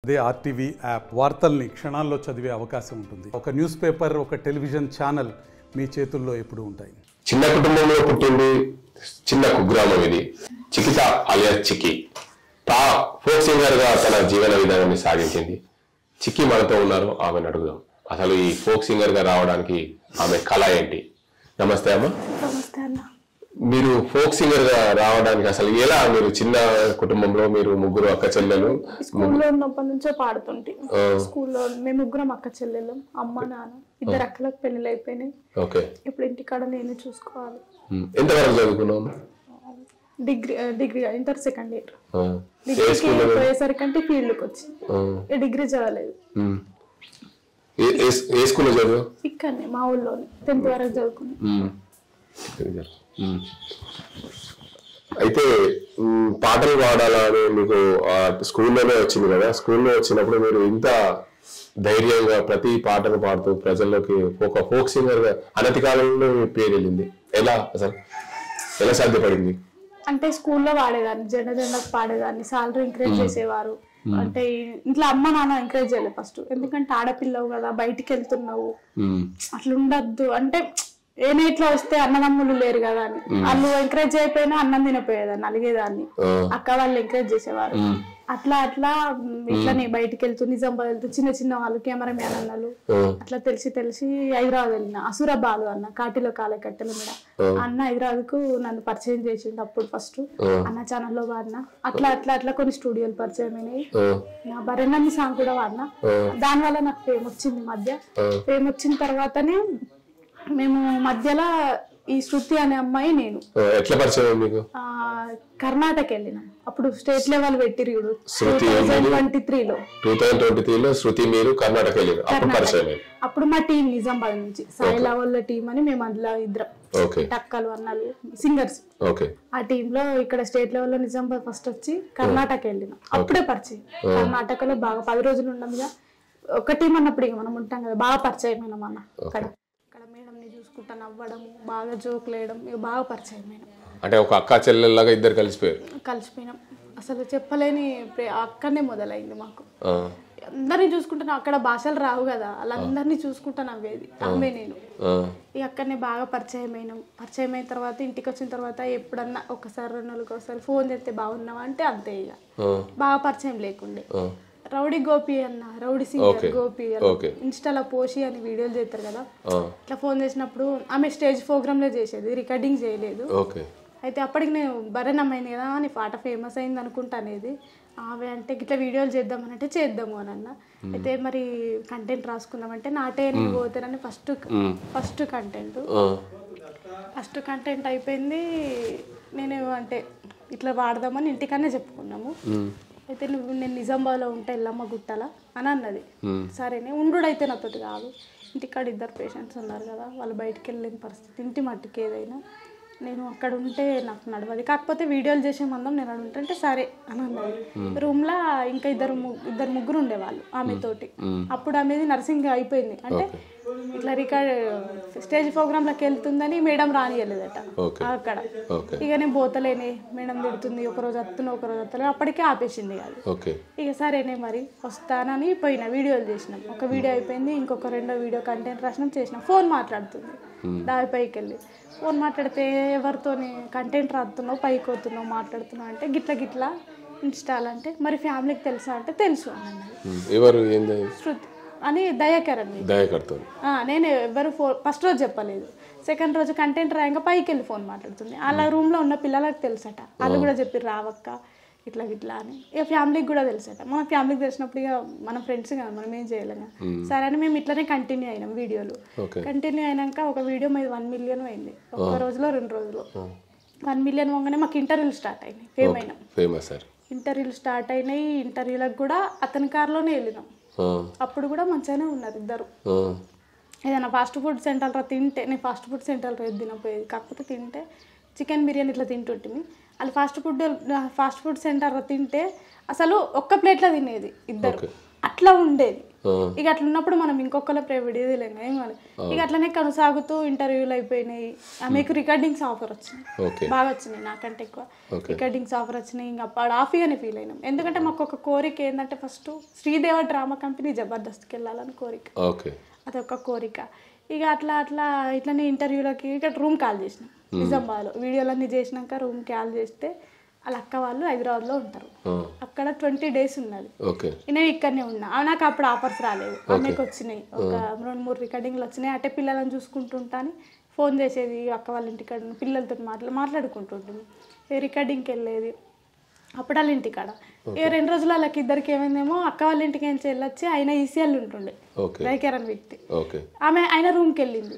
అదే RTV app వార్తల్ని క్షణాల్లో చదివే అవకాశం ఉంటుంది. ఒక న్యూస్ పేపర్, ఒక టెలివిజన్ ఛానల్ మీ చేతుల్లో ఎప్పుడూ ఉంటాయి. చిన్న కుటుంబంలో పుట్టింది, చిన్న కుగ్రామం ఇది. చికిత అలియాస్ చికి ఫోక్ సింగర్ గా తన జీవన విధానాన్ని సాగించింది. చికి మనతో ఉన్నారు, ఆమెను అడుగుదాం అసలు ఈ ఫోక్ సింగర్ గా రావడానికి ఆమె కళ ఏంటి. నమస్తే అమ్మ. నమస్తే అన్న. మీరు ఫోక్ సింగర్ గా రావడానికి అసలు ఎలా? మీరు చిన్న కుటుంబంలో, మీరు ముగ్గురు అక్క చెల్లెలు, స్కూల్లో ఉన్నప్పటి నుంచో పాడుతుంటే స్కూల్లో మేము ముగ్గురం అక్క చెల్లెలు, అమ్మ నాన్న, ఇద్దరు అక్కలకు పెళ్లిళ్ళు అయిపోయినాయి. ఇప్పుడు ఇంటికాడ నేను చూసుకోవాలి. ఎంతవరకు చదువుకున్నావు? Degree inter second year. డిగ్రీకి పోయేసరికి అంటే ఫీల్డ్కి వచ్చి డిగ్రీ చదవలేదు. ఏ స్కూల్లో చదువు? ఇక్కడనే మా ఊళ్ళోనే 10th వరకు చదువుకున్నాను. అయితే పాటలు పాడాలని మీకు స్కూల్లోనే వచ్చింది కదా. స్కూల్లో వచ్చినప్పుడు మీరు ఇంత ధైర్యంగా ప్రతి పాటను పాడుతూ ప్రజల్లోకి ఒక ఫోక్ సింగర్ గా అనతి కాలంలో మీ పేరు వెళ్ళింది. ఎలా అసలు ఎలా సాధ్యపడింది? అంటే స్కూల్లో పాడేదాన్ని, జెండకు పాడేదాన్ని. సాలరీ ఎంకరేజ్ చేసేవారు. అంటే ఇంట్లో అమ్మ నాన్న ఎంకరేజ్ చేయలేదు ఫస్ట్. ఎందుకంటే ఆడపిల్లవు కదా, బయటికి వెళ్తున్నావు, అట్లా ఉండద్దు అంటే ఏ నైట్లో వస్తే అన్నదమ్ములు లేరు కదా అని వాళ్ళు ఎంకరేజ్ అయిపోయినా అన్నం తినపోయేదాన్ని, అలిగేదాన్ని. అక్క వాళ్ళు ఎంకరేజ్ చేసేవారు. అట్లా అట్లా ఇట్లానే బయటికి వెళ్తూ నిజామాబాద్ వెళ్తూ చిన్న చిన్న వాళ్ళు కెమెరా మ్యాన్ అన్నలు అట్లా తెలిసి హైదరాబాద్ వెళ్ళిన. అసుర బాలు అన్న కాటిలో కాలే కట్టెల మీద అన్న హైదరాబాద్ కు నన్ను పరిచయం చేసిండు. అప్పుడు ఫస్ట్ అన్న ఛానల్లో వాడినా. అట్లా అట్లా అట్లా కొన్ని స్టూడియోలు పరిచయం అయినాయి. నా బరెన్నమ్మి సాంగ్ కూడా వాడినా. దానివల్ల నాకు ఫేమ్ వచ్చింది. మధ్య ఫేమ్ వచ్చిన తర్వాతనే మేము మధ్యలో ఈ శృతి అనే అమ్మాయి నేను ఎట్లా పరిచయం మీకు? కర్ణాటక వెళ్ళినాం. అప్పుడు స్టేట్ లెవెల్ పెట్టిరు 2023లో శృతి మీరు కర్ణాటక వెళ్ళారు. అప్పుడు మా టీం నిజామాబాద్ నుంచి సాయి లెవెల్ టీం అని మేము అందులో ఇద్దరం టక్కలు అన్నలు సింగర్స్. ఆ టీంలో ఇక్కడ స్టేట్ లెవెల్ లో నిజామాబాద్ ఫస్ట్ వచ్చి కర్ణాటక వెళ్ళినాం. అప్పుడే పరిచయం. కర్ణాటకలో బాగా 10 రోజులు ఉండగా ఒక టీం అన్నప్పుడు ఇక మనం ఉంటాం కదా, బాగా పరిచయం అయినాం అన్న. అక్కడ మేడంని చూసుకుంటా నవ్వడం, బాగా జోకులు వేయడం, ఇక బాగా పరిచయం అయినాం. అంటే ఒక అక్క చెల్లెల్లాగా ఇద్దరు కలిసిపోయినాం. అసలు చెప్పలేని అక్కడనే మొదలైంది మాకు. అందరినీ చూసుకుంటాను. అక్కడ భాషలు రావు కదా, వాళ్ళందరినీ చూసుకుంటా నవ్వేది ఆమె నేను. ఈ అక్కడనే బాగా పరిచయం అయిన తర్వాత ఇంటికి వచ్చిన తర్వాత ఎప్పుడన్నా ఒకసారి 2 నెలలకు ఒకసారి ఫోన్ చేస్తే బాగున్నావా అంటే అంతే. ఇక బాగా పరిచయం లేకుండే. రౌడీ గోపి అన్న, రౌడీ సింగర్ గోపి ఇన్స్టాలో పోషి అని వీడియోలు చేస్తారు కదా, ఇట్లా ఫోన్ చేసినప్పుడు ఆమె స్టేజ్ ప్రోగ్రామ్ లో చేసేది, రికార్డింగ్ చేయలేదు. అయితే అప్పటికి నేను బరెనమ్మైంది కదా, నీ పాట ఫేమస్ అయింది అనుకుంటా అనేది. ఆమె అంటే ఇట్లా వీడియోలు చేద్దామని అంటే చేద్దాము అని అన్న. అయితే మరి కంటెంట్ రాసుకుందామంటే నాటే నేను పోతానని ఫస్ట్ కంటెంట్ అయిపోయింది. నేను అంటే ఇట్లా వాడదామని ఇంటికన్నా చెప్పుకున్నాము. అయితే నేను నిజామాబాద్లో ఉంటే ఎల్లమ్మ గుట్టల అని అన్నది. సరేనే ఉండుడైతే నాతోటి కాదు, ఇంటికాడ 2 పేషెంట్స్ ఉన్నారు కదా, వాళ్ళు బయటికి వెళ్ళలేని పరిస్థితి, ఇంటి మట్టికి ఏదైనా నేను అక్కడ ఉంటే నాకు నడవది, కాకపోతే వీడియోలు చేసే మందం నేను అక్కడ ఉంటే సరే అని అన్నది. రూమ్లో ఇంకా ఇద్దరు ముగ్గురు ఉండేవాళ్ళు ఆమెతోటి. అప్పుడు ఆమెది నర్సింగ్ అయిపోయింది. అంటే ఇట్లా రికార్డ్ స్టేజ్ ప్రోగ్రాంలోకి వెళ్తుందని మేడం రానియలేదట అక్కడ. ఇక నేను పోతలేనే, మేడం తిడుతుంది, ఒకరోజు వస్తున్నా ఒకరోజు వస్తలేదు, అప్పటికే ఆపేసింది కాదు. ఇక సరేనే మరి వస్తానని పోయినా, వీడియోలు చేసినాం. ఒక వీడియో అయిపోయింది, ఇంకొక 2వ వీడియో కంటెంట్ రాసినాం, చేసినాం. ఫోన్ మాట్లాడుతుంది దానిపైకి వెళ్ళి. ఫోన్ మాట్లాడితే ఎవరితోని కంటెంట్ రాస్తున్నావు, పైకి పోతున్నావు, మాట్లాడుతున్నావు అంటే గిట్ల ఇన్స్టాలంటే మరి ఫ్యామిలీకి తెలుసా అంటే తెలుసు అన్నది. శృతి అని దయాకర్ అని. నేను ఎవరు ఫస్ట్ రోజు చెప్పలేదు, సెకండ్ రోజు కంటెంట్ రాయంగా పైకి వెళ్ళి ఫోన్ మాట్లాడుతుంది. అలా రూమ్లో ఉన్న పిల్లలకు తెలుసట, వాళ్ళు కూడా చెప్పి రావక్క ఇట్లా అని. ఇక ఫ్యామిలీకి కూడా తెలుసట. మన ఫ్యామిలీకి తెలిసినప్పుడు ఇక మన ఫ్రెండ్స్ కదా, మనం ఏం చేయలేము. సరే అని మేము ఇట్లానే కంటిన్యూ అయినాం వీడియోలు. కంటిన్యూ అయినాక ఒక వీడియో మీద 1 మిలియన్ అయింది. ఒక రోజులో 2 రోజులు 1 మిలియన్ పోగానే మాకు ఇంటర్వ్యూలు స్టార్ట్ అయినాయి. ఇంటర్వ్యూలు స్టార్ట్ అయినాయి. ఇంటర్వ్యూలకు కూడా అతని కార్లోనే వెళ్ళినాం. అప్పుడు కూడా మంచిగానే ఉన్నారు ఇద్దరు. ఏదైనా ఫాస్ట్ ఫుడ్ సెంటర్లో తింటే, నేను ఫాస్ట్ ఫుడ్ సెంటర్లో తినపోయేది, కాకపోతే తింటే చికెన్ బిర్యానీ ఇట్లా తింటుంటిని. వాళ్ళు ఫాస్ట్ ఫుడ్ సెంటర్లో తింటే అసలు ఒక్క ప్లేట్లో తినేది ఇద్దరు, అట్లా ఉండేది. ఇక అట్లా ఉన్నప్పుడు మనం ఇంకొకళ్ళ ప్రైవేట్ లేము ఏం కాదు. ఇక అట్లనే కొనసాగుతూ ఇంటర్వ్యూలు అయిపోయినాయి. ఆమెకు రికార్డింగ్స్ ఆఫర్ వచ్చినాయి, బాగా వచ్చినాయి, నాకంటే ఎక్కువ రికార్డింగ్స్ ఆఫర్ వచ్చినాయి. ఇంకా అప్పుడు హ్యాపీగానే ఫీల్ అయినాం. ఎందుకంటే మాకు ఒక కోరిక ఏంటంటే ఫస్ట్ శ్రీదేవ డ్రామా కంపెనీ జబర్దస్త్కి వెళ్ళాలని కోరిక, అదొక కోరిక. ఇక ఇట్లనే ఇంటర్వ్యూలకి ఇక్కడ రూమ్ కాల్ చేసినాం నిజామాబాద్లో. వీడియోలన్నీ చేసినాక రూమ్ కాల్ చేస్తే వాళ్ళ అక్క వాళ్ళు హైదరాబాద్లో ఉంటారు. అక్కడ 20 days ఉన్నది. నేను ఇక్కడనే ఉన్నా. నాకు అప్పుడు ఆఫర్స్ రాలేదు, ఆమెకు వచ్చినాయి. ఒక 2-3 రికార్డింగ్లు వచ్చినాయి. అంటే పిల్లలను చూసుకుంటుంటా అని ఫోన్ చేసేది అక్క వాళ్ళ ఇంటికాడ, పిల్లలతో మాట్లాడుకుంటుంటుంది. రికార్డింగ్కి వెళ్ళేది. అప్పుడు వాళ్ళ ఇంటికాడ 2 రోజులు వాళ్ళకి ఇద్దరికి ఏమైందేమో, అక్క వాళ్ళ ఇంటికి నుంచి వెళ్ళొచ్చి ఆయన ఈసీఎల్ ఉంటుండే దయకేర్ అని వ్యక్తి. ఆయన రూమ్కి వెళ్ళింది.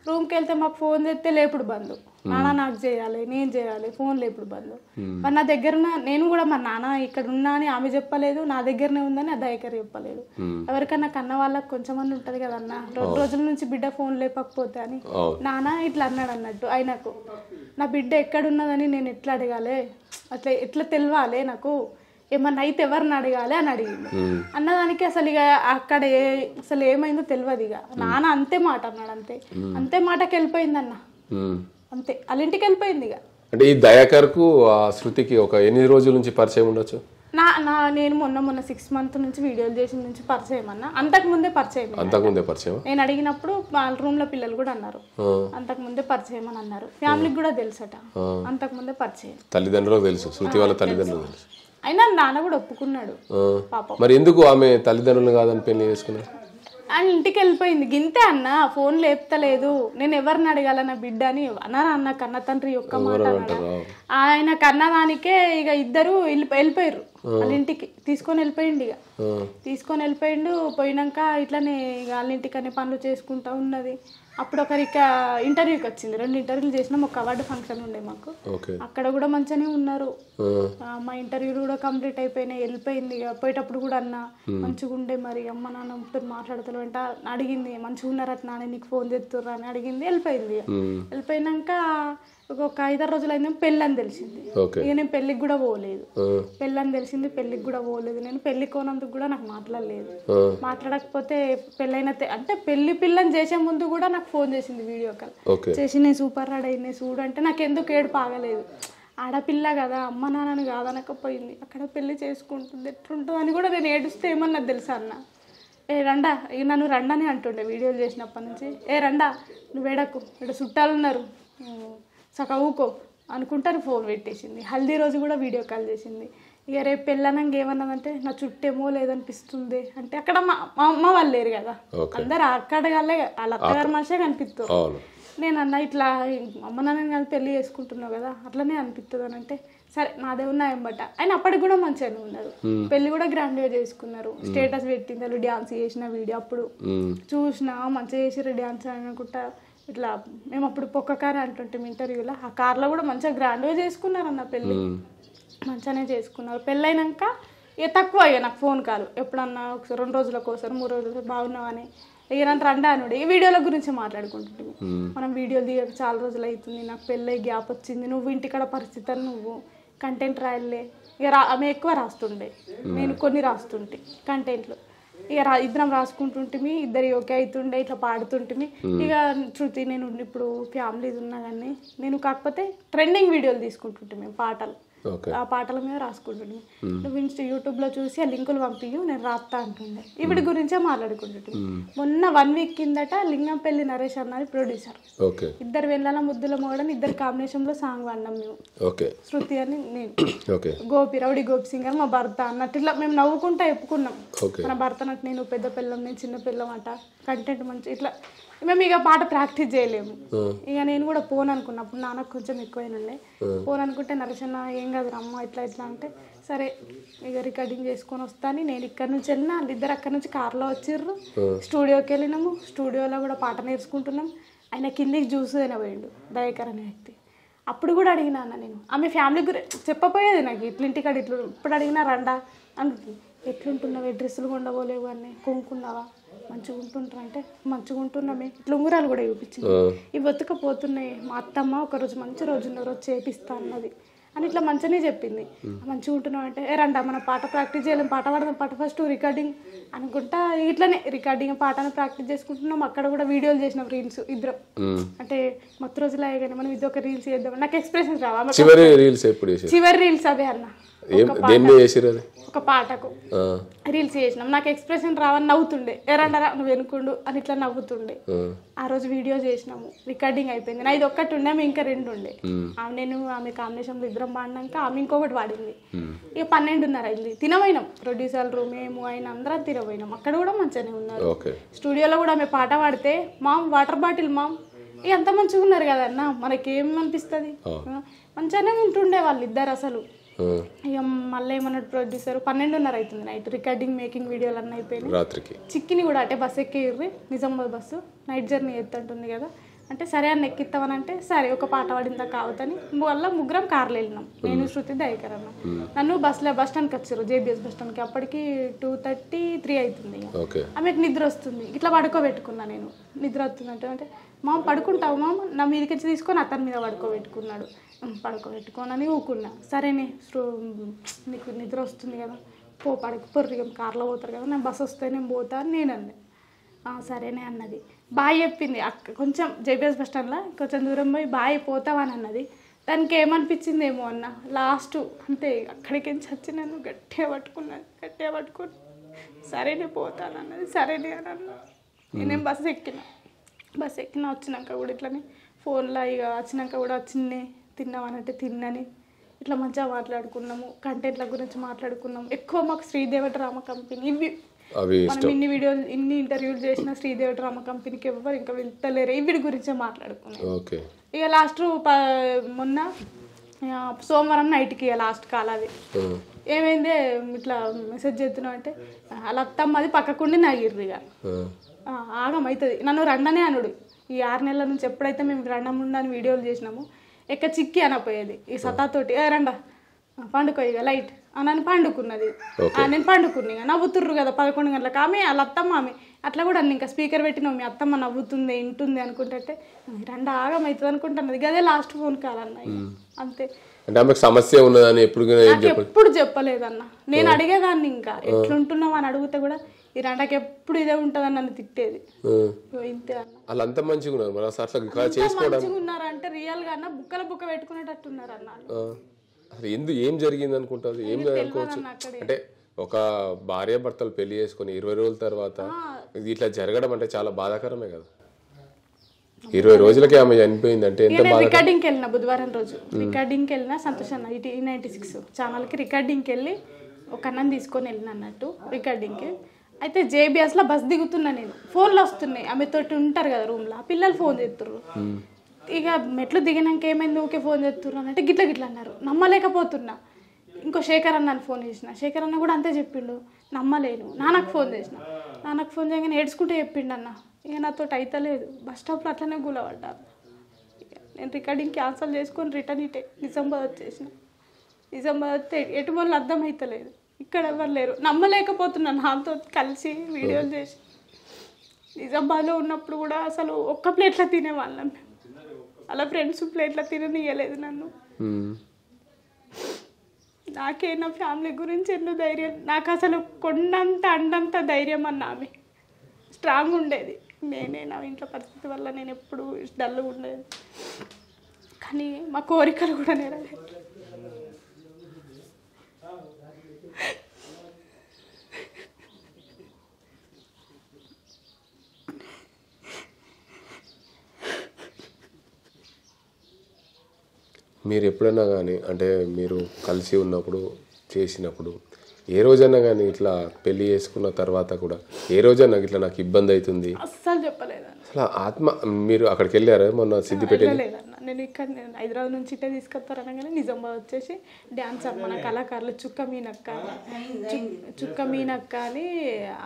రూమ్కి వెళ్తే మాకు ఫోన్ చేస్తే లేపుడు బంద్. నాన్న నాకు చేయాలి, నేను చేయాలి, ఫోన్ లేపుడు బంద్. మరి నా దగ్గర నేను కూడా మా నాన్న ఇక్కడ ఉన్నా అని ఆమె చెప్పలేదు, నా దగ్గరనే ఉందని ఆ దయకేర్ చెప్పలేదు. ఎవరికన్నా కన్న వాళ్ళకి కొంచెమంది ఉంటది కదన్న, 2 రోజుల నుంచి బిడ్డ ఫోన్ లేపకపోతే అని నాన్న ఇట్లా అన్నాడు అన్నట్టు. ఆయనకు నా బిడ్డ ఎక్కడున్నదని నేను ఎట్లా అడగాలి, అట్లా ఎట్లా తెలవాలి, నాకు ఏమన్నా అయితే ఎవరిని అడగాలి అని అడిగింది. అన్నదానికి అసలు ఇక అక్కడ అసలు ఏమైందో తెలియదు. ఇక నాన్న అంతే మాట అన్నాడు, అంతే మాటకి వెళ్ళిపోయింది అన్న, అంతే వాళ్ళ ఇంటికి వెళ్ళిపోయింది. ఇక అంటే ఈ దయాకర్ కు శృతికి ఒక ఎన్ని రోజుల నుంచి పరిచయం ఉండొచ్చు? నేను మొన్న 6 months నుంచి వీడియోలు చేసిన నుంచి పరిచయం అన్న. అంతకుముందే పరిచయం నేను అడిగినప్పుడు వాళ్ళ రూమ్ లో పిల్లలు కూడా అన్నారు అంతకుముందే పరిచయం అని అన్నారు. ఫ్యామిలీకి కూడా తెలుసట అంతకుముందే పరిచయం. తల్లిదండ్రులకు తెలుసు, శృతి వాళ్ళ తల్లిదండ్రులకు తెలుసు. అయినా నాన్న కూడా ఒప్పుకున్నాడు. పాపం మరి ఎందుకు ఆమె తల్లిదండ్రులు కాదని పెళ్లి చేసుకున్నారు? ఆయన ఇంటికి వెళ్ళిపోయింది. గింతే అన్న, ఫోన్ లేపుతలేదు, నేను ఎవరిని అడగాల నా బిడ్డ అని అన్నారా అన్న. కన్న తండ్రి ఒక్క మాట ఆయన కన్నదానికే ఇక ఇద్దరు వెళ్ళిపోయారు వాళ్ళ ఇంటికి. తీసుకొని వెళ్ళిపోయిండు. పోయినాక ఇట్లనే ఇక వాళ్ళ ఇంటికనే పనులు చేసుకుంటా ఉన్నది. అప్పుడు ఒకరికి ఇంటర్వ్యూకి వచ్చింది. 2 interviews చేసినాం. ఒక అవార్డు ఫంక్షన్ ఉండే మాకు, అక్కడ కూడా మంచిగానే ఉన్నారు. మా ఇంటర్వ్యూలు కూడా కంప్లీట్ అయిపోయినాయి. వెళ్ళిపోయింది. పోయేటప్పుడు కూడా అన్న మంచిగా ఉండే, మరి అమ్మ నాన్నతో మాట్లాడుతూ వెంట అడిగింది, మంచిగా ఉన్నారు అట్లా నాన్న నీకు ఫోన్ చేస్తుర్రా అని అడిగింది. వెళ్ళిపోయినాక ఒక 5-6 రోజులు అయింది పెళ్ళి అని తెలిసింది. ఇక నేను పెళ్ళికి కూడా పోలేదు. పెళ్ళికి కూడా పోలేదు. నేను పెళ్లి కోనందుకు కూడా నాకు మాట్లాడలేదు. మాట్లాడకపోతే పెళ్ళైన అంటే పెళ్లి పిల్లని చేసే ముందు కూడా నాకు ఫోన్ చేసింది వీడియో కాల్ చేసి, నేను సూపర్ రెడీ అయింది చూడు అంటే నాకు ఎందుకు ఏడుపు ఆగలేదు. ఆడపిల్ల కదా, అమ్మ నాన్నని కాదనకపోయింది, అక్కడ పెళ్లి చేసుకుంటుంది ఎట్లుంటుంది అని కూడా నేను ఏడుస్తే ఏమన్నది తెలుసా అన్న, రండా నన్ను రండని అంటుండే వీడియోలు చేసినప్పటి నుంచి. రండా నువ్వు ఎడకు, ఇక్కడ చుట్టాలు ఉన్నారు చకవుకో అనుకుంటాను. ఫోన్ పెట్టేసింది. హల్దీ రోజు కూడా వీడియో కాల్ చేసింది. ఇక రేపు పెళ్ళనంగా ఏమన్నదంటే నా చుట్టేమో లేదనిపిస్తుంది అంటే, అక్కడ మా అమ్మ వాళ్ళు లేరు కదా, అందరు అక్కడ వాళ్ళే వాళ్ళ అత్తగారి మనిషే కనిపిస్తారు. నేను అన్న ఇట్లా అమ్మ నాన్నని కలిసి పెళ్లి చేసుకుంటున్నావు కదా అట్లనే అనిపిస్తుంది అని అంటే, సరే నాదే ఉన్నా ఎంబట. ఆయన అప్పటికి కూడా మంచిగానే ఉన్నారు. పెళ్లి కూడా గ్రాండ్గా చేసుకున్నారు. స్టేటస్ పెట్టింది వాళ్ళు డ్యాన్స్ చేసిన వీడియో. అప్పుడు చూసినా మంచిగా చేసిర్రు డ్యాన్స్ అనుకుంటా. ఇట్లా మేము అప్పుడు పొక్క కార్ అంటుంటాం ఇంటర్వ్యూలో, ఆ కార్లో కూడా మంచిగా గ్రాండ్గా చేసుకున్నారు అన్న పెళ్ళి. మంచిగానే చేసుకున్నారు. పెళ్ళైనాక ఇక తక్కువ ఇక నాకు ఫోన్ కాల్ ఎప్పుడన్నా ఒకసారి 2 రోజులకు ఒకసారి 3 రోజులకు బాగున్నావని ఇక నన్ను రండా అనుడు. ఈ వీడియోల గురించి మాట్లాడుకుంటుంటాము. మనం వీడియోలు దిగక చాలా రోజులు అవుతుంది, నాకు పెళ్ళి గ్యాప్ వచ్చింది, నువ్వు ఇంటికాడ పరిస్థితి అని నువ్వు కంటెంట్ రాయలే. ఇక ఆమె ఎక్కువ రాస్తుండే, నేను కొన్ని రాస్తుంటే కంటెంట్లు. ఇక ఇద్దరం రాసుకుంటుంటిమి, ఇద్దరు ఓకే అవుతుండే, ఇట్లా పాడుతుంటిమి. ఇక శృతి నేను ఇప్పుడు ఫ్యామిలీది ఉన్నా కానీ నేను కాకపోతే ట్రెండింగ్ వీడియోలు తీసుకుంటుంటే మేము పాటలు, ఆ పాటల మీద రాసుకుంటుండే. నువ్వు యూట్యూబ్లో చూసి ఆ లింకులు పంపించు నేను రాస్తా అంటుండే. ఇవిడి గురించే మాట్లాడుకుంటుంటే. మొన్న 1 week కిందట లింగంపల్లి నరేష్ అన్నది ప్రొడ్యూసర్, ఇద్దరు వెళ్ళాల ముద్దుల మోడని ఇద్దరు కాంబినేషన్ లో సాంగ్ పాడినాం మేము. శృతి అని నేను, రౌడీ గోపి సింగర్ మా భర్త అన్నట్టు ఇట్లా మేము నవ్వుకుంటా చెప్పుకున్నాం. మన భర్త అన్నట్టు నేను పెద్ద పిల్లం, నేను చిన్న పిల్లం అంట. కంటెంట్ మంచి ఇట్లా మేము ఇక పాట ప్రాక్టీస్ చేయలేము. ఇక నేను కూడా ఫోన్ అనుకున్నప్పుడు నాన్నకు కొంచెం ఎక్కువైనా ఫోన్ అనుకుంటే నరేషన్న ఏం కాదు అమ్మ ఇట్లా అంటే, సరే ఇక రికార్డింగ్ చేసుకొని వస్తాను. నేను ఇక్కడ నుంచి వెళ్ళినా, వాళ్ళిద్దరు అక్కడ నుంచి కార్లో వచ్చిర్రు. స్టూడియోకి వెళ్ళినాము. స్టూడియోలో కూడా పాట నేర్చుకుంటున్నాం. ఆయన కిందికి చూసుదైనా పోయిండు దయాకర్ అనే వ్యక్తి. అప్పుడు కూడా అడిగినా అన్న నేను, ఆమె ఫ్యామిలీ గురించి చెప్పపోయేది నాకు. ఇట్లింటికాడ ఇట్లు ఇప్పుడు అడిగినా రండా అంటుంది. ఎట్లుంటున్నావు, డ్రెస్సులు కొండపోలేవు అని, కొనుక్కున్నావా, మంచిగా ఉంటుంటారు అంటే మంచిగా ఉంటున్నామే. ఇట్లా ఉంగరాలు కూడా చూపించింది. ఇవి వెతకపోతున్నాయి. మా అత్తమ్మ ఒకరోజు మంచి రోజు చేపిస్తా అన్నది అని ఇట్లా మంచిగానే చెప్పింది. మంచిగా ఉంటున్నావు అంటే రండా మన పాట ప్రాక్టీస్ చేయలేం, పాట పాడదాం, పాట ఫస్ట్ రికార్డింగ్ అనుకుంటా ఇట్లనే రికార్డింగ్ పాటను ప్రాక్టీస్ చేసుకుంటున్నాం. అక్కడ కూడా వీడియోలు చేసినాం రీల్స్ ఇద్దరం. అంటే మొత్తం రోజులు అయ్యాగానే మనం ఇది ఒక రీల్స్ చేద్దాం. నాకు ఎక్స్ప్రెషన్స్ రావా? చివరి రీల్స్ అవే అన్న, ఒక పాటకు రీల్స్ చేసినాం. నాకు ఎక్స్ప్రెషన్ రావని నవ్వుతుండే, ఎరండరా నువ్వు వెనుకుండు అని ఇట్లా నవ్వుతుండే. ఆ రోజు వీడియో చేసినాము, రికార్డింగ్ అయిపోయింది. నా ఇది ఒక్కటి ఉండే, ఆమె ఇంకా 2 ఉండే. నేను ఆమె కాంబినేషన్లో ఇద్దరం పాడినాక ఆమె ఇంకొకటి పాడింది. ఇక 12:30 అయింది. తినపోయినాం, ప్రొడ్యూసర్లు మేము ఆయన అందరం తినపోయినాం. అక్కడ కూడా మంచిగానే ఉన్నారు. స్టూడియోలో కూడా ఆమె పాట పాడితే మామ్ వాటర్ బాటిల్ మామ్ ఇక అంత మంచిగా ఉన్నారు కదన్న, మనకేం అనిపిస్తుంది. మంచిగానే ఉంటుండే వాళ్ళిద్దరు అసలు. ఇక మళ్ళీ ఏమన్నాడు ప్రొడ్యూసర్, 12:30 అవుతుంది నైట్, రికార్డింగ్ మేకింగ్ వీడియోలు అన్నీ అయిపోయినాయి. రాత్రికి చిక్కిని కూడా అంటే బస్సు ఎక్కిర్రి, నిజామాబాద్ బస్సు నైట్ జర్నీ ఎత్తుంటుంది కదా అంటే సరే అన్న ఎక్కిస్తామని అంటే సరే ఒక పాట పాడిందా కావద్దని వల్ల ముగ్గురం కార్లో వెళ్ళినాం. నేను శృతి దయకర్ అన్న. నన్ను బస్ స్టాండ్కి వచ్చారు, జేబీఎస్ బస్ స్టాండ్కి. అప్పటికి 2:33 అవుతుంది. ఆమెకు నిద్ర వస్తుంది, ఇట్లా పడుకోబెట్టుకున్నా. నేను నిద్ర వస్తుంది అంటే మామ పడుకుంటావు మామ, నా మీదకి వచ్చి తీసుకొని అతని మీద పడుకోబెట్టుకున్నాడు. పడుకోబెట్టుకోనని ఊకున్నా. సరేనే నీకు నిద్ర వస్తుంది కదా పో పొర్రి కార్లో పోతారు కదా, నేను బస్సు వస్తే నేను పోతా అని నేను అన్నా. సరేనే అన్నది. బాయ్ చెప్పింది అక్క, కొంచెం జేబీఎస్ బస్ స్టాండ్లో కొంచెం దూరం పోయి బాయ్ పోతావని అన్నది. దానికి ఏమనిపించిందేమో అన్న, లాస్ట్ అంతే అక్కడికి వచ్చి నన్ను గట్టిగా పట్టుకుని సరేనే పోతాను అన్నది. సరేనే అని అన్న. నేనేం బస్సు ఎక్కినా వచ్చినాక కూడా ఇట్లనే ఫోన్లో ఇక వచ్చినాక కూడా వచ్చిందే తిన్నామనంటే తిన్నని ఇట్లా మంచిగా మాట్లాడుకున్నాము. కంటెంట్ల గురించి మాట్లాడుకున్నాము. ఎక్కువ మాకు శ్రీదేవి డ్రామా కంపెనీ ఇవి మనం ఇన్ని ఇంటర్వ్యూలు చేసిన శ్రీదేవి డ్రామా కంపెనీకి ఎవరు ఇంకా వెళ్తలేరు, వీడి గురించే మాట్లాడుకున్నాం. ఇక లాస్ట్ మొన్న సోమవారం నైట్కి లాస్ట్ కాల్ అది ఏమైంది ఇట్లా మెసేజ్ చేస్తున్నావు అంటే అలా అత్తమ్మది పక్కకుండి నాగిర్రు. ఇక ఆగమవుతుంది నన్ను రండనే అనుడు. ఈ 6 నెలల నుంచి ఎప్పుడైతే మేము రండముండని వీడియోలు చేసినాము ఎక్క చిక్కి అనపోయేది ఈ సతాతోటి, రండా పండుకో ఇక లైట్ అని పండుకున్నది. నేను పండుకున్నా. ఇక నవ్వుతుర్రు కదా 11 గంటలకు. ఆమె వాళ్ళ అత్తమ్మ ఆమె అట్లా కూడా అన్ని ఇంకా స్పీకర్ పెట్టినావు, మీ అత్తమ్మ నవ్వుతుంది వింటుంది అనుకుంటే రండా ఆగమవుతుంది అనుకుంటున్నది. అదే లాస్ట్ ఫోన్ కాల్ అన్న. అంతే. సమస్య ఉన్నదని ఎప్పుడు చెప్పలేదన్న. నేను అడిగేదాన్ని ఇంకా ఎట్లుంటున్నావు అని అడిగితే కూడా ఈ రండకి ఎప్పుడు ఇదే ఉంటదని నన్ను తిట్టేది. ఇంతే అన్న. వాళ్ళంతా మంచిగా ఉన్నారంటే రియల్ గా అన్న బుక్క పెట్టుకునేటట్టున్నారు అన్న. అసలు ఏం జరిగింది అనుకుంటారు? ఏం అనుకోవచ్చు అంటే ఒక భార్య భర్తలు పెళ్లి చేసుకుని 20 రోజుల తర్వాత ఇట్లా జరగడం అంటే చాలా బాధాకరమే కదా. 20 రోజులకే ఆమె చనిపోయింది అంటే రికార్డింగ్కి వెళ్ళిన బుధవారం రోజు రికార్డింగ్కి వెళ్ళిన సంతోష్ అన్న E96 ఛానల్కి రికార్డింగ్కి వెళ్ళి ఒక అన్నం తీసుకొని వెళ్ళిన అన్నట్టు రికార్డింగ్కి. అయితే జేబీఎస్లో బస్ దిగుతున్నా నేను, ఫోన్లు వస్తున్నాయి. ఆమెతోటి ఉంటారు కదా రూమ్లో, పిల్లలు ఫోన్ చేస్తుర్రు. ఇక మెట్లు దిగినాక ఏమైంది ఊకే ఫోన్ చేస్తుర్రు అంటే గిట్ల అన్నారు. నమ్మలేకపోతున్నా. ఇంకో శేఖర్ అన్నని ఫోన్ చేసిన, శేఖర్ అన్న కూడా అంతే చెప్పిండు. నమ్మలేను. నాన్నకు ఫోన్ చేసిన, నాన్నకు ఫోన్ చేయగానే ఏడ్చుకుంటే చెప్పిండు అన్న. ఇక నాతో అయితలేదు. బస్ స్టాప్లో అట్లనే కూలబడ్డాను. నేను రికార్డింగ్ క్యాన్సిల్ చేసుకొని రిటర్న్ నిజామాబాద్ వచ్చేసిన. నిజామాబాద్ వస్తే ఎటు వల్ల అర్థమవుతలేదు. ఇక్కడ ఎవరు లేరు. నమ్మలేకపోతున్నాను. నాతో కలిసి వీడియోలు చేసి నిజామాబాద్లో ఉన్నప్పుడు కూడా అసలు ఒక్క ప్లేట్లో తినేవాళ్ళం. అలా ఫ్రెండ్స్ ప్లేట్లో తిననియలేదు నన్ను. నాకే నా ఫ్యామిలీ గురించి ఎన్నో ధైర్యం. నాకు అసలు అండంత ధైర్యం అన్న. ఆమె స్ట్రాంగ్ ఉండేది. నేనే నా ఇంట్లో పరిస్థితి వల్ల నేను ఎప్పుడు డల్గా ఉండేది. కానీ మా కోరికలు కూడా నెరవేరు. మీరు ఎప్పుడైనా కానీ అంటే మీరు కలిసి ఉన్నప్పుడు చేసినప్పుడు ఏ రోజైనా కానీ ఇట్లా పెళ్లి చేసుకున్న తర్వాత కూడా ఏ రోజైనా ఇట్లా నాకు ఇబ్బంది అవుతుంది అస్సలు చెప్పలేదు. అసలు ఆత్మ మీరు అక్కడికి వెళ్ళారా మొన్న సిద్దిపేట? నేను ఇక్కడ హైదరాబాద్ నుంచి ఇట్లా తీసుకొస్తారనగానే నిజామాబాద్ వచ్చేసి డాన్సర్ మన కళాకారులు చుక్క మీనక్క అని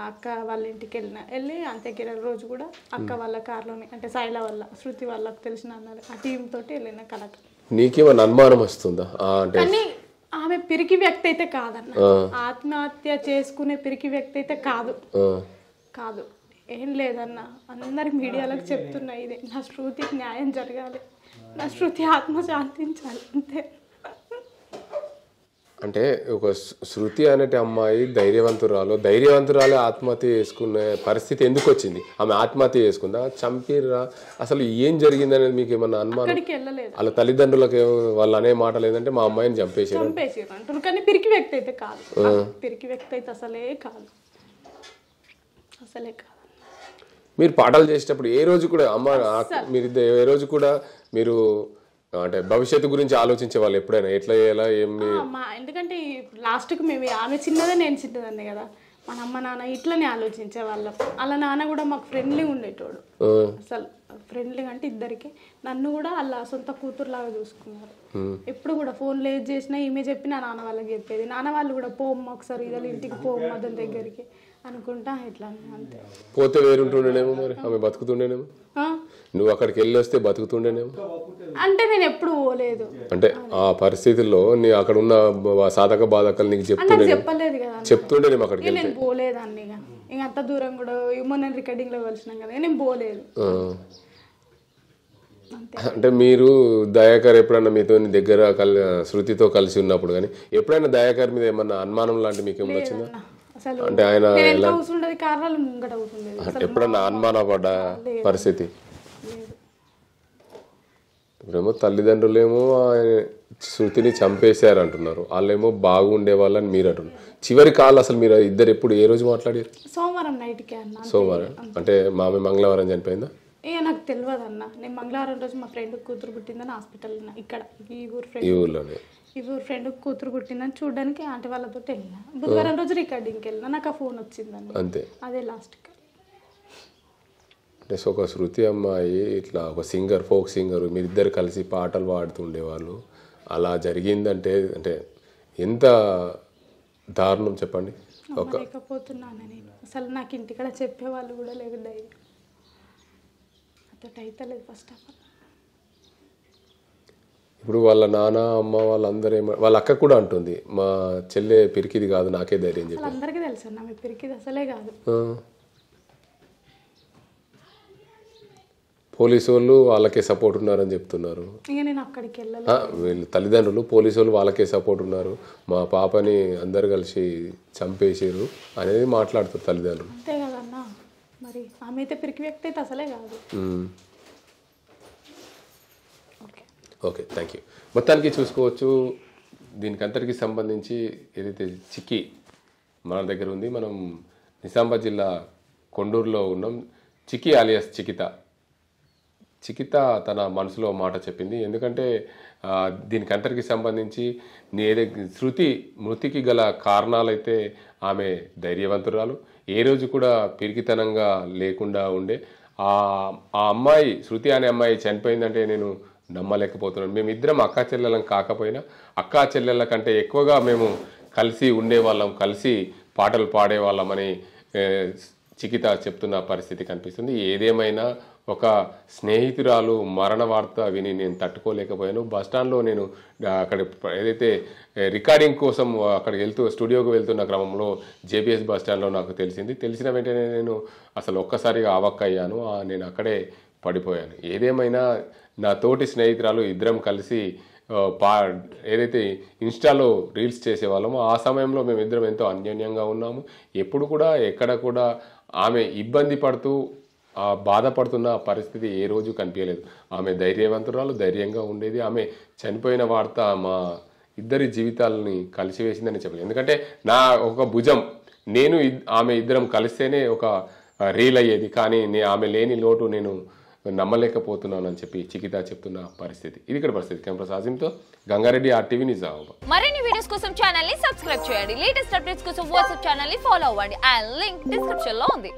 అక్క వాళ్ళ ఇంటికి వెళ్ళి అంత్యక్రియల రోజు కూడా అక్క వాళ్ళ కార్లోనే అంటే సాయిల వల్ల శృతి వాళ్ళకి తెలిసిన అన్నారు ఆ టీం తోటి వెళ్ళిన కళాకారు. నీకేమన్నా అనుమానం వస్తుందా? కానీ ఆమె పిరికి వ్యక్తి అయితే కాదన్న. ఆత్మహత్య చేసుకునే పిరికి వ్యక్తి అయితే కాదు. ఏం లేదన్న. అందరి మీడియాలకు చెప్తున్నా ఇది. నా శృతికి న్యాయం జరగాలి, నా శృతి ఆత్మ శాంతించాలి అంతే. అంటే ఒక శృతి అనేటి అమ్మాయి ధైర్యవంతురాలు ఆత్మహత్య చేసుకునే పరిస్థితి ఎందుకు వచ్చింది? ఆమె ఆత్మహత్య చేసుకుందా, చంపిరా, అసలు ఏం జరిగింది అనేది మీకు ఏమన్నా అనుమానం? వాళ్ళ తల్లిదండ్రులకు వాళ్ళు అనే మాటలు ఏంటంటే మా అమ్మాయిని చంపేసారు అంటారు, కానీ పిరికి వ్యక్తి అయితే కాదు. పిరికి వ్యక్తి అయితే అసలే కాదు. మీరు పాఠాలు చేసేటప్పుడు ఏ రోజు కూడా మీరు ఏ రోజు కూడా మీరు అంటే భవిష్యత్తు గురించి ఆలోచించే వాళ్ళు ఎప్పుడైనా ఎట్లా చేయాలా ఏమి? ఎందుకంటే లాస్ట్కి మేము ఆమె చిన్నదే నేను చిన్నదాన్ని కదా, మన అమ్మ నాన్న ఇట్లనే ఆలోచించే వాళ్ళం. అలా నాన్న కూడా మాకు ఫ్రెండ్లీ ఉండేటోడు, అసలు ఫ్రెండ్లీ అంటే ఇద్దరికి. నన్ను కూడా అలా సొంత కూతురులాగా చూసుకున్నారు. ఎప్పుడు కూడా ఫోన్ లేట్ చేసినా ఈమె చెప్పినా నాన్న వాళ్ళకి చెప్పేది. నాన్న వాళ్ళు కూడా పోమ్మ ఒకసారి ఇదే ఇంటికి పోమ్మ దాని దగ్గరికి అనుకుంటా ఇట్లా. అంతే. పోతే వేరుంటుండేనేమో, మరి ఆమె బతుకుతుండేనేమో, నువ్వు అక్కడికి వెళ్ళి వస్తే బతుకుతుండేనేమో. అంటే నేను ఎప్పుడు పోలేదు, అంటే ఆ పరిస్థితుల్లో నీ అక్కడ ఉన్న సాధక బాధకాలు నీకు చెప్పలేదు కదా, చెప్తుండేనేమో అక్కడికి. నేను పోలేదాన్ని, ఇంకా అంత దూరం కూడా మొన్న రికార్డింగ్ లో కలిసినాం కదా, నేను పోలేదు. అంటే మీరు దయాకర్ ఎప్పుడన్నా మీతో దగ్గర శృతితో కలిసి ఉన్నప్పుడు కానీ ఎప్పుడైనా దయాకర్ మీద ఏమన్నా అనుమానం లాంటి మీకు ఏమన్నా వచ్చిందా? అంటే ఆయన ఎప్పుడన్నా అనుమాన పడ్డ పరిస్థితి? ఇప్పుడేమో తల్లిదండ్రులేమో శృతిని చంపేశారు అంటున్నారు, వాళ్ళేమో బాగుండే వాళ్ళని మీరు అంటున్నారు. చివరి కాల్ అసలు మీరు ఇద్దరు ఎప్పుడు ఏ రోజు మాట్లాడారు? సోమవారం నైట్కి అన్న. సోమవారం అంటే మామే మంగళవారం చనిపోయిందా? నాకు తెలియదు అన్న. నేను మంగళవారం రోజు మా ఫ్రెండ్ కూతురు పుట్టిందని హాస్పిటల్ ఇక్కడ ఈ ఊర్లోనే ఫ్రెండ్ కూతురు పుట్టిందని చూడడానికి ఆంటీ వాళ్ళతో వెళ్ళినా. బుధవారం రోజు రికార్డింగ్కి వెళ్ళినా, నాకు ఆ ఫోన్ వచ్చిందండి. అంతే, అదే లాస్ట్. అంటే ఒక శృతి అమ్మాయి ఇట్లా ఒక సింగర్, ఫోక్ సింగర్, మీరిద్దరు కలిసి పాటలు పాడుతుండేవాళ్ళు, అలా జరిగిందంటే అంటే ఎంత దారుణం చెప్పండి. లేకపోతున్నాను నేను అసలు. నాకు ఇంటికాడ చెప్పేవాళ్ళు కూడా లేదు, ధైర్యం అయితే లేదు ఫస్ట్ ఆఫ్ ఆల్. ఇప్పుడు వాళ్ళ నాన్న అమ్మ వాళ్ళందరూ వాళ్ళ అక్క కూడా అంటుంది మా చెల్లె పిరికిది కాదు, నాకే ధైర్యం చెప్పి. అందరికీ తెలుసు అన్న, మీ పిరికిది అసలే కాదు. పోలీసు వాళ్ళు వాళ్ళకే సపోర్ట్ ఉన్నారని చెప్తున్నారు. వీళ్ళు తల్లిదండ్రులు పోలీసు వాళ్ళు వాళ్ళకే సపోర్ట్ ఉన్నారు, మా పాపని అందరు కలిసి చంపేసారు అనేది మాట్లాడుతారు తల్లిదండ్రులు. అంతే కదన్నా, మరి ఆమె అయితే పిరికి వ్యక్తి అయితే అసలే కాదు. Okay, thank you. మొత్తానికి చూసుకోవచ్చు, దీనికి అంతటికి సంబంధించి ఏదైతే చిక్కి మన దగ్గర ఉంది, మనం నిజామాబాద్ జిల్లా కొండూరులో ఉన్నాం. చిక్కి ఆలియాస్ చికిత తన మనసులో మాట చెప్పింది. ఎందుకంటే దీనికి అంతటికి సంబంధించి శృతి మృతికి గల కారణాలైతే ఆమె ధైర్యవంతురాలు, ఏ రోజు కూడా పిరికితనంగా లేకుండా ఉండే. ఆ అమ్మాయి శృతి అనే అమ్మాయి చనిపోయిందంటే నేను నమ్మలేకపోతున్నాను. మేమిద్దరం అక్కా చెల్లెలం కాకపోయినా అక్కా చెల్లెళ్ళ కంటే ఎక్కువగా మేము కలిసి ఉండేవాళ్ళం, కలిసి పాటలు పాడేవాళ్ళమని చికిత చెప్తున్న పరిస్థితి కనిపిస్తుంది. ఏదేమైనా ఒక స్నేహితురాలు మరణ వార్త విని నేను తట్టుకోలేకపోయాను. బస్టాండ్లో నేను అక్కడ ఏదైతే రికార్డింగ్ కోసం అక్కడికి స్టూడియోకి వెళ్తున్న క్రమంలో జేబీఎస్ బస్టాండ్లో నాకు తెలిసిన వెంటనే నేను అసలు ఒక్కసారిగా అవాక్కయ్యాను. నేను అక్కడే పడిపోయాను. ఏదేమైనా నా తోటి స్నేహితురాలు ఇద్దరం కలిసి ఏదైతే ఇన్స్టాలో రీల్స్ చేసేవాళ్ళమో ఆ సమయంలో మేమిద్దరం ఎంతో అన్యోన్యంగా ఉన్నాము. ఎప్పుడు కూడా ఎక్కడ కూడా ఆమె ఇబ్బంది పడుతూ బాధపడుతున్న పరిస్థితి ఏ రోజు కనిపించలేదు. ఆమె ధైర్యవంతురాలు, ధైర్యంగా ఉండేది. ఆమె చనిపోయిన వార్త మా ఇద్దరి జీవితాలని కలిసివేసిందని చెప్పలేదు. ఎందుకంటే నా ఒక భుజం నేను ఆమె ఇద్దరం కలిస్తేనే ఒక రీల్ అయ్యేది, కానీ ఆమె లేని లోటు నేను నమ్మలేకపోతున్నానని చెప్పి చికిత చెప్తున్న పరిస్థితి. ఇది ఇక్కడ పరిస్థితి. కెమెరా సాజింతో గంగారెడ్డి, RTV నిజామాబాద్. మరిన్ని వీడియోస్ కోసం ఛానల్ ని సబ్స్క్రైబ్ చేయండి. లేటెస్ట్ అప్డేట్స్ కోసం వాట్సాప్ ఛానల్ ని ఫాలో అవ్వండి. ఆ లింక్ డిస్క్రిప్షన్ లో ఉంది.